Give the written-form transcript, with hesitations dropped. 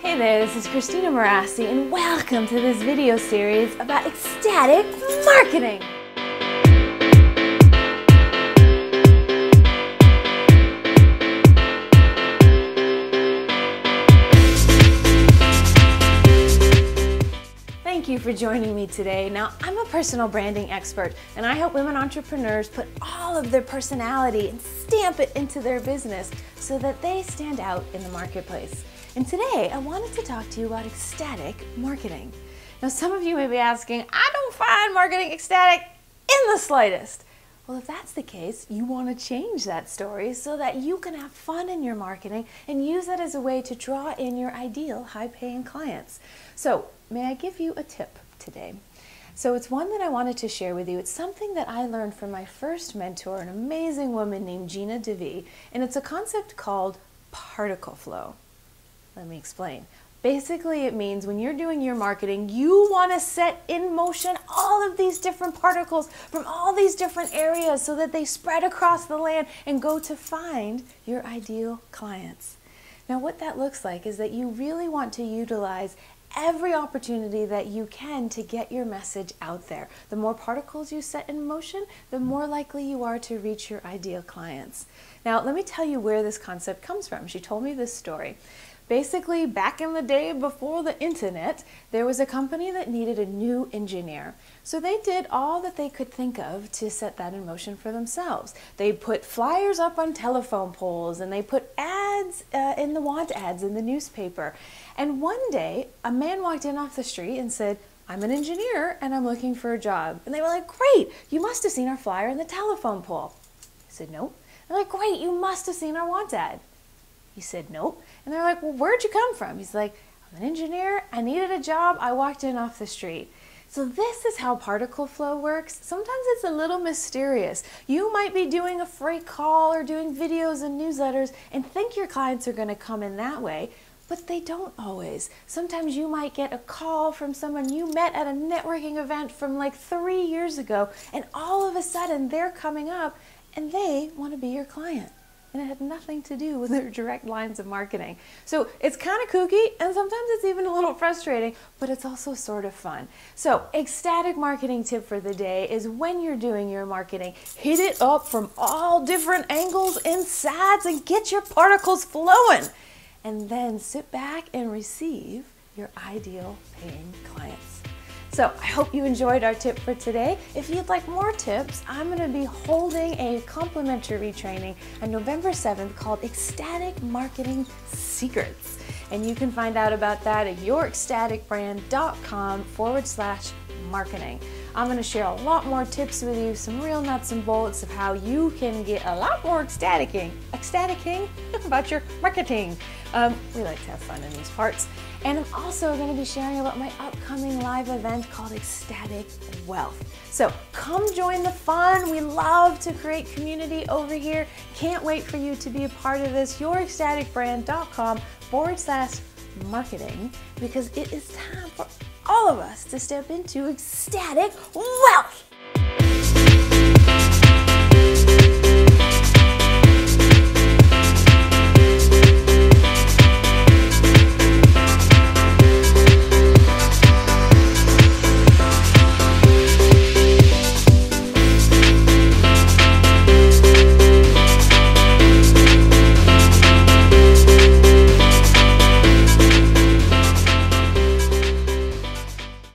Hey there, this is Christina Marassi and welcome to this video series about ecstatic marketing. Thank you for joining me today. Now, I'm a personal branding expert and I help women entrepreneurs put all of their personality and stamp it into their business so that they stand out in the marketplace. And today, I wanted to talk to you about ecstatic marketing. Now, some of you may be asking, I don't find marketing ecstatic in the slightest. Well, if that's the case, you want to change that story so that you can have fun in your marketing and use that as a way to draw in your ideal high-paying clients. So, may I give you a tip today? So it's one that I wanted to share with you. It's something that I learned from my first mentor, an amazing woman named Gina DeVee, and it's a concept called particle flow. Let me explain. Basically, it means when you're doing your marketing, you want to set in motion all of these different particles from all these different areas so that they spread across the land and go to find your ideal clients. Now, what that looks like is that you really want to utilize every opportunity that you can to get your message out there. The more particles you set in motion, the more likely you are to reach your ideal clients. Now, let me tell you where this concept comes from. She told me this story. Basically, back in the day before the internet, there was a company that needed a new engineer. So they did all that they could think of to set that in motion for themselves. They put flyers up on telephone poles and they put ads in the want ads in the newspaper. And one day, a man walked in off the street and said, I'm an engineer and I'm looking for a job. And they were like, great, you must have seen our flyer in the telephone pole. He said, nope. They're like, great, you must have seen our want ad. He said, nope. And they're like, well, where'd you come from? He's like, I'm an engineer. I needed a job. I walked in off the street. So this is how particle flow works. Sometimes it's a little mysterious. You might be doing a freight call or doing videos and newsletters and think your clients are going to come in that way, but they don't always. Sometimes you might get a call from someone you met at a networking event from like 3 years ago, and all of a sudden they're coming up and they want to be your client. And it had nothing to do with their direct lines of marketing. So it's kind of kooky, and sometimes it's even a little frustrating, but it's also sort of fun. So ecstatic marketing tip for the day is when you're doing your marketing, hit it up from all different angles and sides and get your particles flowing. And then sit back and receive your ideal paying clients. So I hope you enjoyed our tip for today. If you'd like more tips, I'm going to be holding a complimentary training on November 7th called Ecstatic Marketing Secrets. And you can find out about that at yourecstaticbrand.com/marketing. I'm going to share a lot more tips with you, some real nuts and bolts of how you can get a lot more ecstaticing about your marketing. We like to have fun in these parts. And I'm also going to be sharing about my upcoming live event called Ecstatic Wealth. So come join the fun. We love to create community over here. Can't wait for you to be a part of this. yourecstaticbrand.com/marketing, because it is time for all of us to step into ecstatic wealth.